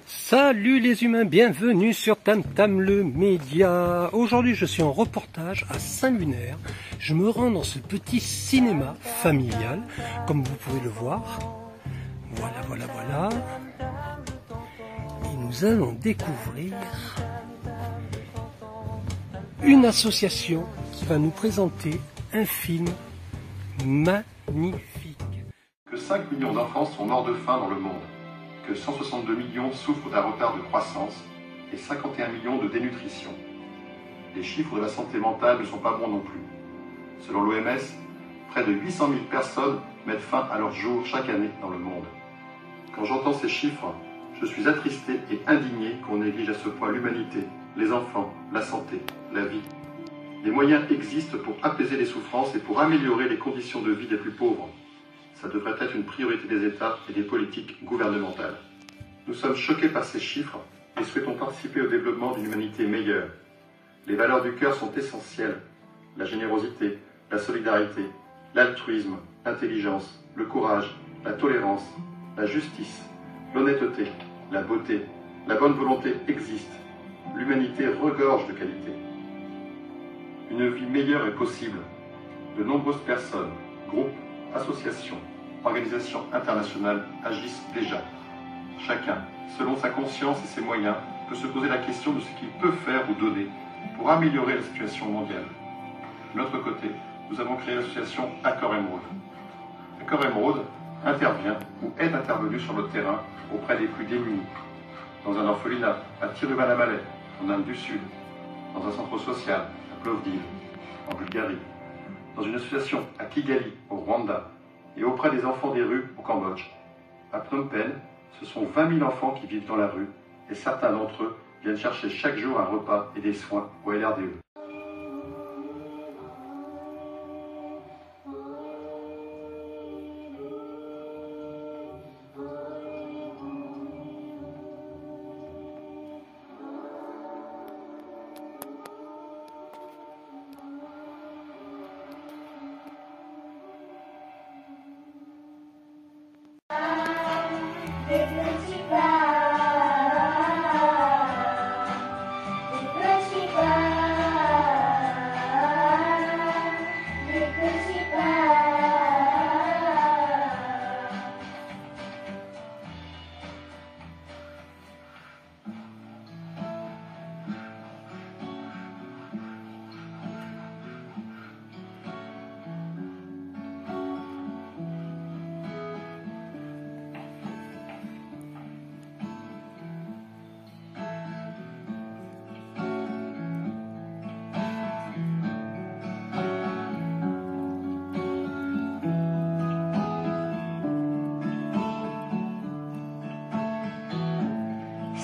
Salut les humains, bienvenue sur Tam Tam le Média. Aujourd'hui je suis en reportage à Saint-Lunaire. Je me rends dans ce petit cinéma familial, comme vous pouvez le voir. Voilà. Et nous allons découvrir une association qui va nous présenter un film magnifique. Que 5 millions d'enfants sont morts de faim dans le monde, que 162 millions souffrent d'un retard de croissance et 51 millions de dénutrition. Les chiffres de la santé mentale ne sont pas bons non plus. Selon l'OMS, près de 800 000 personnes mettent fin à leur jour chaque année dans le monde. Quand j'entends ces chiffres, je suis attristé et indigné qu'on néglige à ce point l'humanité, les enfants, la santé, la vie. Les moyens existent pour apaiser les souffrances et pour améliorer les conditions de vie des plus pauvres. Ça devrait être une priorité des États et des politiques gouvernementales. Nous sommes choqués par ces chiffres et souhaitons participer au développement d'une humanité meilleure. Les valeurs du cœur sont essentielles. La générosité, la solidarité, l'altruisme, l'intelligence, le courage, la tolérance, la justice, l'honnêteté, la beauté, la bonne volonté existent. L'humanité regorge de qualité. Une vie meilleure est possible. De nombreuses personnes, groupes, associations, organisations internationales agissent déjà. Chacun, selon sa conscience et ses moyens, peut se poser la question de ce qu'il peut faire ou donner pour améliorer la situation mondiale. De notre côté, nous avons créé l'association Accord Émeraude. Accord Émeraude intervient ou est intervenu sur le terrain auprès des plus démunis, dans un orphelinat à Tiruvannamalai, en Inde du Sud, dans un centre social à Plovdiv, en Bulgarie, dans une association à Kigali, au Rwanda, et auprès des enfants des rues au Cambodge. À Phnom Penh, ce sont 20 000 enfants qui vivent dans la rue, et certains d'entre eux viennent chercher chaque jour un repas et des soins au LRDE.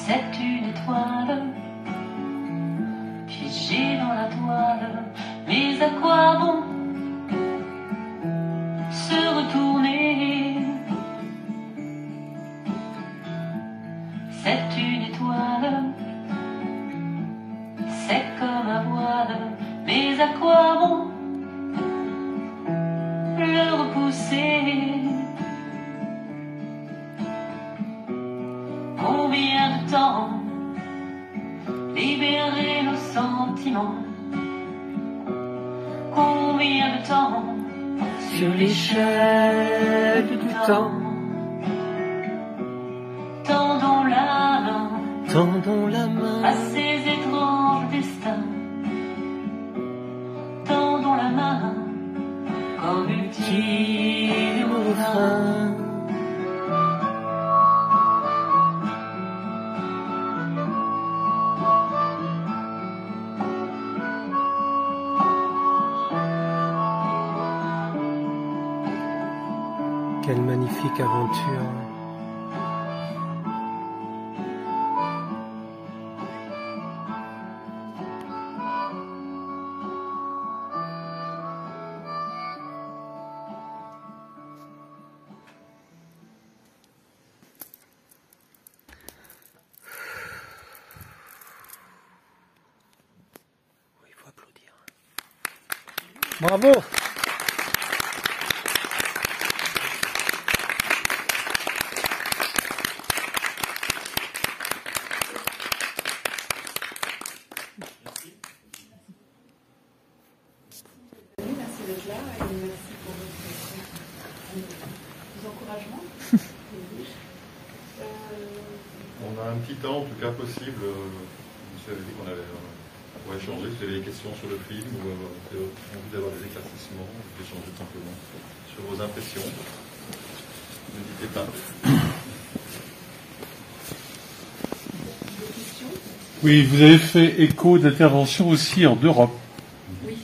C'est une étoile figée dans la toile, mais à quoi bon se retourner? C'est une étoile, c'est comme un voile, mais à quoi bon le repousser? Combien de temps libérer nos sentiments? Combien de temps Sur l'échelle du temps, tendons la main tendons la main à ces étranges destins? Tendons la main comme ultime refrain. Quelle magnifique aventure! Il faut applaudir. Bravo! On a un petit temps, en tout cas possible. Vous avez dit qu'on allait pour échanger. Si vous avez des questions sur le film ou envie d'avoir des éclaircissements, d'échanger simplement sur vos impressions. N'hésitez pas. Oui, vous avez fait écho d'intervention aussi en Europe. Oui.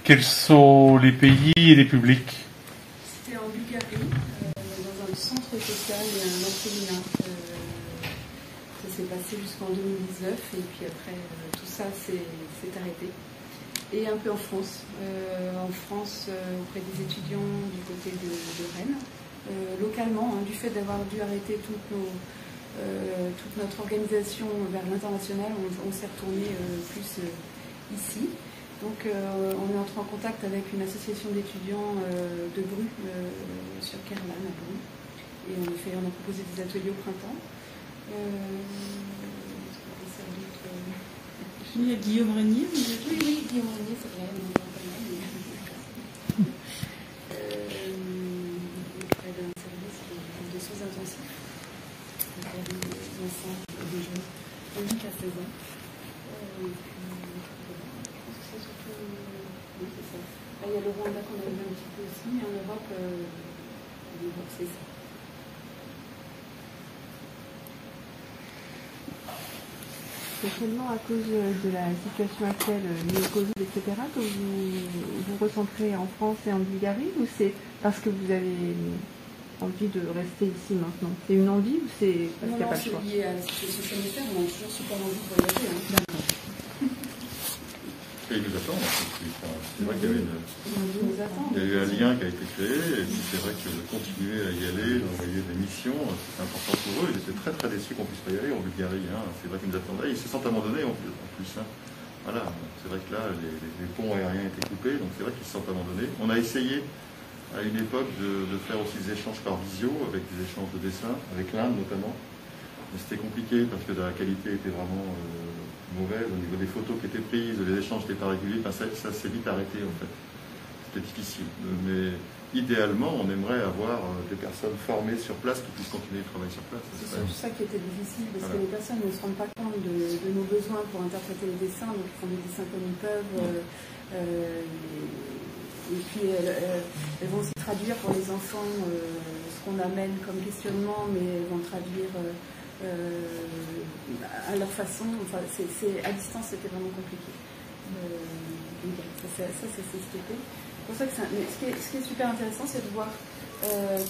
Quels sont les pays et les publics? C'était en Bulgarie, dans un centre social et un orphelinat. Ça s'est passé jusqu'en 2019 et puis après tout ça s'est arrêté. Et un peu en France. Auprès des étudiants du côté de Rennes. Localement, du fait d'avoir dû arrêter toute notre organisation vers l'international, on s'est retourné plus ici. Donc on est entré en contact avec une association d'étudiants de Bru sur Kerlan à Bru. Et on a proposé des ateliers au printemps. Il y a Guillaume Régnier. Oui, Guillaume Régnier, c'est vrai. Auprès d'un service de soins intensifs. Pour des enfants et des jeunes, de 8 à 16 ans. Je pense que c'est surtout. Oui, c'est ça. Là, il y a le Rwanda qu'on a vu un petit peu aussi, mais en Europe, c'est ça. C'est seulement à cause de la situation actuelle liée au Covid, etc., que vous recentrez en France et en Bulgarie, ou c'est parce que vous avez envie de rester ici maintenant? C'est une envie ou c'est parce qu'il n'y a pas le choix? C'est lié à la situation sanitaire, on a toujours super envie de voyager. D'accord. Et ils nous attendent. C'est vrai qu'il y a eu un lien qui a été créé, et puis c'est vrai que de continuer à y aller, d'envoyer des missions, c'est important pour eux. Ils étaient très très déçus qu'on ne puisse pas y aller en Bulgarie. C'est vrai qu'ils nous attendaient. Ils se sentent abandonnés en plus. Voilà. C'est vrai que là, les ponts aériens étaient coupés, donc c'est vrai qu'ils se sentent abandonnés. On a essayé à une époque de faire aussi des échanges par visio, avec des échanges de dessins, avec l'Inde notamment. Mais c'était compliqué parce que la qualité était vraiment mauvaise au niveau des photos qui étaient prises, les échanges n'étaient pas réguliers. Ça s'est vite arrêté en fait. C'était difficile. Mais idéalement, on aimerait avoir des personnes formées sur place qui puissent continuer de travailler sur place. C'est surtout ça qui était difficile, parce que les personnes ne se rendent pas compte de nos besoins pour interpréter les dessins, donc ils font des dessins comme ils peuvent. Et puis elles vont aussi traduire pour les enfants ce qu'on amène comme questionnement, mais elles vont traduire à leur façon. Enfin, à distance, c'était vraiment compliqué. Ça s'est stoppé. C'est pour ça que ce qui est super intéressant, c'est de voir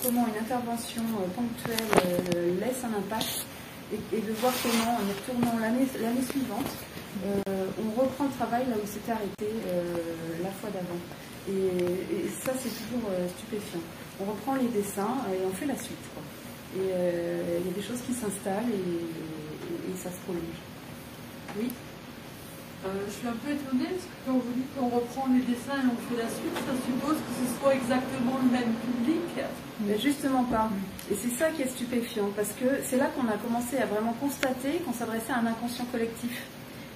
comment une intervention ponctuelle laisse un impact, et de voir comment, en y retournant l'année suivante, on reprend le travail là où c'était arrêté la fois d'avant. Et ça, c'est toujours stupéfiant. On reprend les dessins et on fait la suite, quoi. Et il y a des choses qui s'installent et ça se prolonge. Oui. Je suis un peu étonnée parce que quand vous dites qu'on reprend les dessins et on fait la suite, ça suppose que ce soit exactement le même public. Mais justement pas. Et c'est ça qui est stupéfiant, parce que c'est là qu'on a commencé à vraiment constater qu'on s'adressait à un inconscient collectif.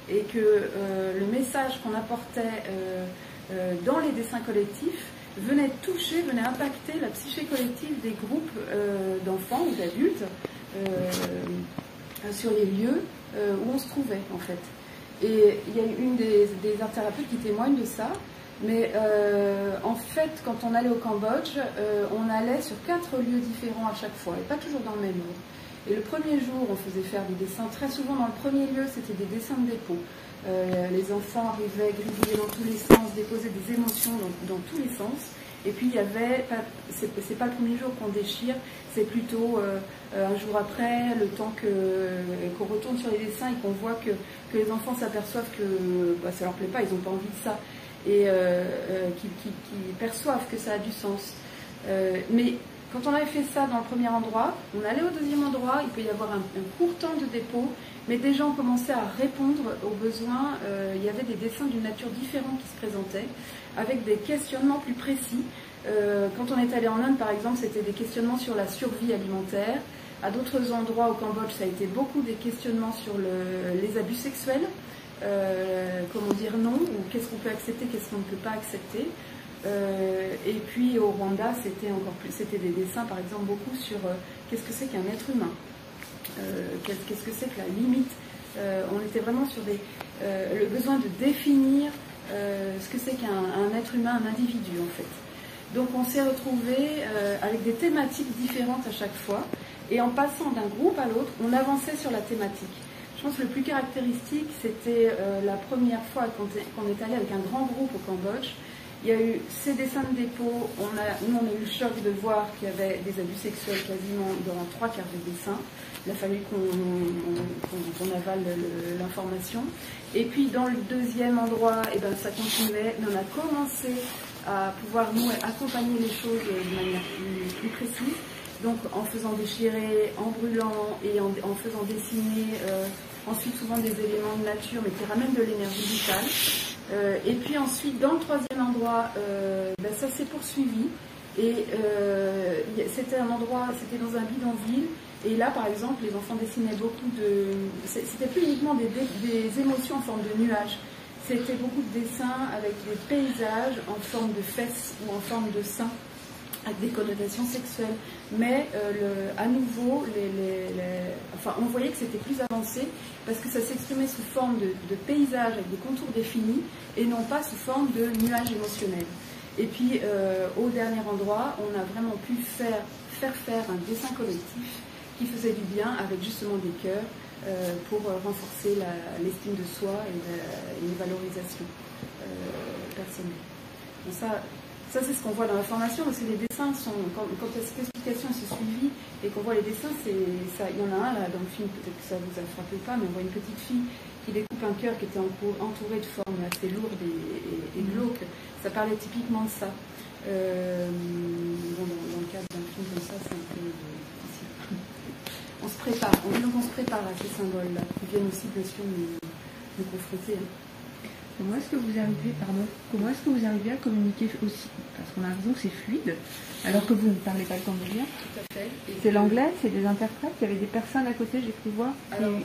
Et que le message qu'on apportait dans les dessins collectifs venait toucher, venait impacter la psyché collective des groupes d'enfants ou d'adultes sur les lieux où on se trouvait en fait. Et il y a une des art-thérapeutes qui témoigne de ça, mais en fait quand on allait au Cambodge, on allait sur 4 lieux différents à chaque fois, et pas toujours dans le même ordre. Et le premier jour, on faisait faire des dessins. Très souvent, dans le premier lieu, c'était des dessins de dépôt. Les enfants arrivaient gribouiller dans tous les sens, déposer des émotions dans tous les sens. Et puis, il y avait, c'est pas le premier jour qu'on déchire, c'est plutôt un jour après, le temps qu'on retourne sur les dessins et qu'on voit que les enfants s'aperçoivent que ça leur plaît pas, ils n'ont pas envie de ça. Et qu'ils perçoivent que ça a du sens. Mais quand on avait fait ça dans le premier endroit, on allait au deuxième endroit, il peut y avoir un court temps de dépôt, mais des gens commençaient à répondre aux besoins. Il y avait des dessins d'une nature différente qui se présentaient, avec des questionnements plus précis. Quand on est allé en Inde, par exemple, c'était des questionnements sur la survie alimentaire. À d'autres endroits au Cambodge, ça a été beaucoup des questionnements sur les abus sexuels. Comment dire non, ou qu'est-ce qu'on peut accepter, qu'est-ce qu'on ne peut pas accepter. Et puis au Rwanda, c'était encore plus, c'était des dessins par exemple beaucoup sur qu'est-ce que c'est qu'un être humain. qu'est-ce que c'est que la limite. On était vraiment sur le besoin de définir ce que c'est qu'un être humain, un individu en fait. Donc on s'est retrouvés avec des thématiques différentes à chaque fois, et en passant d'un groupe à l'autre, on avançait sur la thématique. Je pense que le plus caractéristique, c'était la première fois qu'on est allé avec un grand groupe au Cambodge. Il y a eu ces dessins de dépôt, nous on a eu le choc de voir qu'il y avait des abus sexuels quasiment dans 3/4 des dessins. Il a fallu qu'on avale l'information. Et puis dans le deuxième endroit, ça continuait, mais on a commencé à pouvoir nous accompagner les choses de manière plus précise. Donc en faisant déchirer, en brûlant et en faisant dessiner ensuite souvent des éléments de nature mais qui ramènent de l'énergie vitale. Et puis ensuite dans le troisième endroit, ça s'est poursuivi et c'était un endroit, c'était dans un bidonville. Et là, par exemple, les enfants dessinaient beaucoup de... C'était plus uniquement des émotions en forme de nuages. C'était beaucoup de dessins avec des paysages en forme de fesses ou en forme de seins, avec des connotations sexuelles. Mais à nouveau, on voyait que c'était plus avancé parce que ça s'exprimait sous forme de paysages avec des contours définis et non pas sous forme de nuages émotionnels. Et puis, au dernier endroit, on a vraiment pu faire un dessin collectif qui faisait du bien avec justement des cœurs pour renforcer l'estime de soi et une valorisation personnelle. Donc ça c'est ce qu'on voit dans la formation, parce que les dessins sont, quand cette explication s'est suivie et qu'on voit les dessins, il y en a un là dans le film, peut-être que ça vous a frappé pas, mais on voit une petite fille qui découpe un cœur qui était entouré de formes assez lourdes et glauques. Ça parlait typiquement de ça. Dans le cadre d'un film comme ça, c'est un peu difficile. On se prépare à ces symboles-là, qui viennent aussi bien sûr nous confronter. Comment est-ce que vous arrivez à communiquer aussi? Parce qu'on a l'impression que c'est fluide, alors que vous ne parlez pas le cambodgien. Tout à fait. C'est l'anglais, c'est des interprètes. Il y avait des personnes à côté, j'ai pu voir,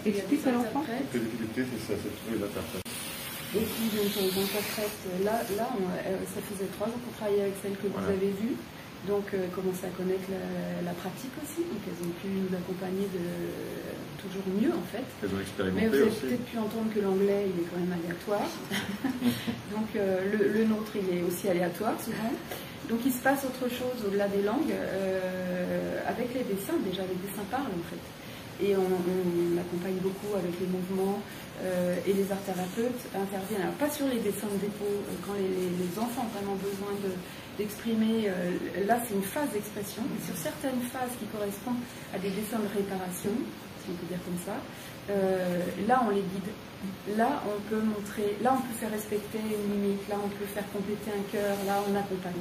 qui expliquent à l'enfant. La difficulté, c'est ça, c'est de trouver l'interprète. Et puis, donc, les interprètes, là ça faisait 3 ans qu'on travaillait avec celles que vous avez vues. Donc, commencer à connaître la pratique aussi. Donc, elles ont pu nous accompagner toujours mieux, en fait. Elles ont expérimenté. Mais vous avez aussi. peut-être pu entendre que l'anglais, il est quand même aléatoire. Donc, le nôtre, il est aussi aléatoire, souvent. Donc, il se passe autre chose au-delà des langues avec les dessins. Déjà, les dessins parlent, en fait. Et on accompagne beaucoup avec les mouvements. Et les art thérapeutes interviennent, alors pas sur les dessins de dépôt, quand les enfants ont vraiment besoin d'exprimer, là c'est une phase d'expression, mais sur certaines phases qui correspondent à des dessins de réparation, si on peut dire comme ça, là on les guide, là on peut montrer, là on peut faire respecter une limite, là on peut faire compléter un cœur, là on accompagne.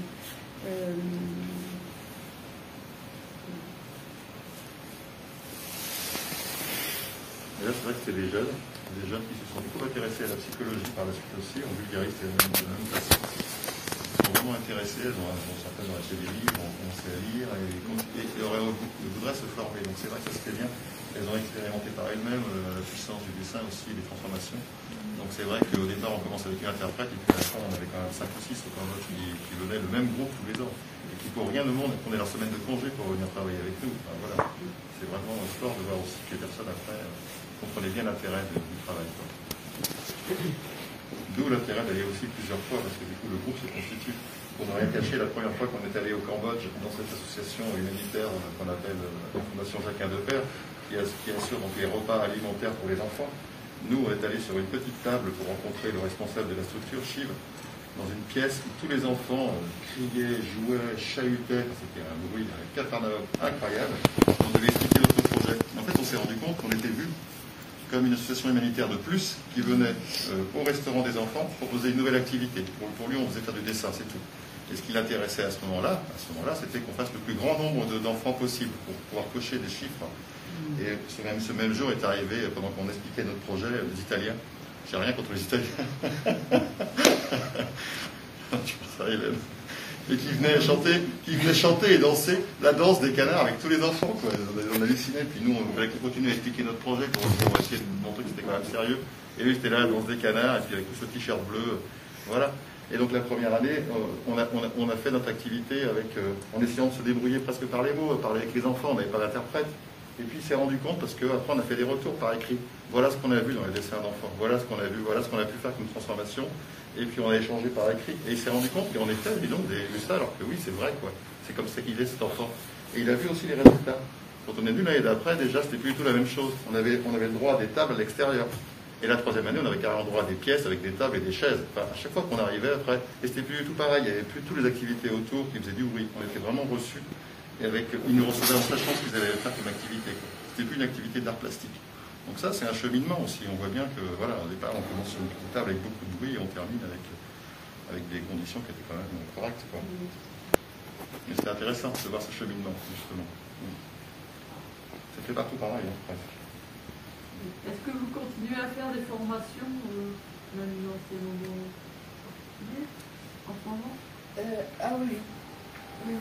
Et là, c'est vrai que c'est des jeunes qui se sont beaucoup intéressés à la psychologie par la suite aussi, en vulgariste et de la même façon. Ils sont vraiment intéressés, certaines ont acheté des livres, ont commencé à lire et voudraient se former. Donc c'est vrai que ça c'était bien. Elles ont expérimenté par elles-mêmes la puissance du dessin aussi, les transformations. Donc c'est vrai qu'au départ on commence avec une interprète et puis à la fin on avait quand même 5 ou 6 au Cambodge qui venaient le même groupe tous les ans et qui pour rien au monde prenaient leur semaine de congé pour venir travailler avec nous. Enfin, voilà. C'est vraiment fort de voir aussi que les personnes après comprenaient bien l'intérêt du travail. D'où l'intérêt d'aller aussi plusieurs fois, parce que du coup le groupe se constitue. Pour ne rien cacher, la première fois qu'on est allé au Cambodge, dans cette association humanitaire qu'on appelle la Fondation Jacquin de Père, qui assure donc les repas alimentaires pour les enfants, nous on est allé sur une petite table pour rencontrer le responsable de la structure, Shiv, dans une pièce où tous les enfants criaient, jouaient, chahutaient, c'était un bruit, un cafarnaum incroyable. On devait expliquer notre projet. En fait, on s'est rendu compte qu'on était vu comme une association humanitaire de plus qui venait au restaurant des enfants proposer une nouvelle activité. Pour lui, on faisait faire du dessin, c'est tout. Et ce qui l'intéressait à ce moment-là, c'était qu'on fasse le plus grand nombre d'enfants possible pour pouvoir cocher des chiffres. Et ce même jour est arrivé, pendant qu'on expliquait notre projet, les Italiens. J'ai rien contre les Italiens. Tu penses à Hélène. Et qui venaient chanter et danser la danse des canards avec tous les enfants, quoi. On hallucinait, puis nous, on voulait continuer à expliquer notre projet pour essayer de montrer que c'était quand même sérieux. Et eux, c'était là, la danse des canards, et puis avec ce t-shirt bleu, voilà. Et donc la première année, on a fait notre activité en essayant de se débrouiller presque par les mots, parler avec les enfants, on n'avait pas d'interprète. Et puis il s'est rendu compte, parce qu'après on a fait des retours par écrit. Voilà ce qu'on a vu dans les dessins d'enfants, voilà ce qu'on a vu, voilà ce qu'on a pu faire comme transformation. Et puis on a échangé par écrit. Et il s'est rendu compte qu'en effet, dis donc, vous avez vu ça, alors que oui, c'est vrai, quoi. C'est comme ça qu'il est cet enfant. Et il a vu aussi les résultats. Quand on est venu l'année d'après, déjà, c'était plus du tout la même chose. On avait le droit à des tables à l'extérieur. Et la troisième année, on avait carrément droit à des pièces avec des tables et des chaises. Enfin, à chaque fois qu'on arrivait après, et c'était plus du tout pareil. Il n'y avait plus toutes les activités autour qui faisaient du bruit. On était vraiment reçus. Et ils nous recevaient en sachant ce qu'ils allaient faire comme activité. C'était plus une activité d'art plastique. Donc ça, c'est un cheminement aussi. On voit bien que, voilà, au départ, on commence sur une petite table avec beaucoup de bruit et on termine avec des conditions qui étaient quand même correctes, quoi. Mais c'était intéressant de voir ce cheminement, justement. Ça fait partout pareil, hein, presque. Est-ce que vous continuez à faire des formations, même dans ces moments particuliers, en ce moment? Ah oui. Oui.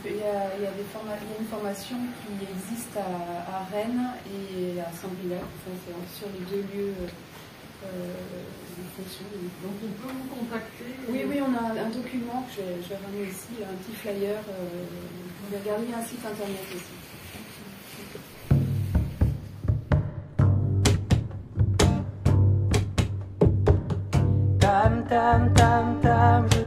Il y a une formation qui existe à Rennes et à Saint-Brieuc, enfin, c'est sur les deux lieux de fonction. Donc on peut vous contacter? Oui, on a un document que je vais ramener ici, un petit flyer. Vous pouvez regarder un site internet aussi. Tam tam tam tam, je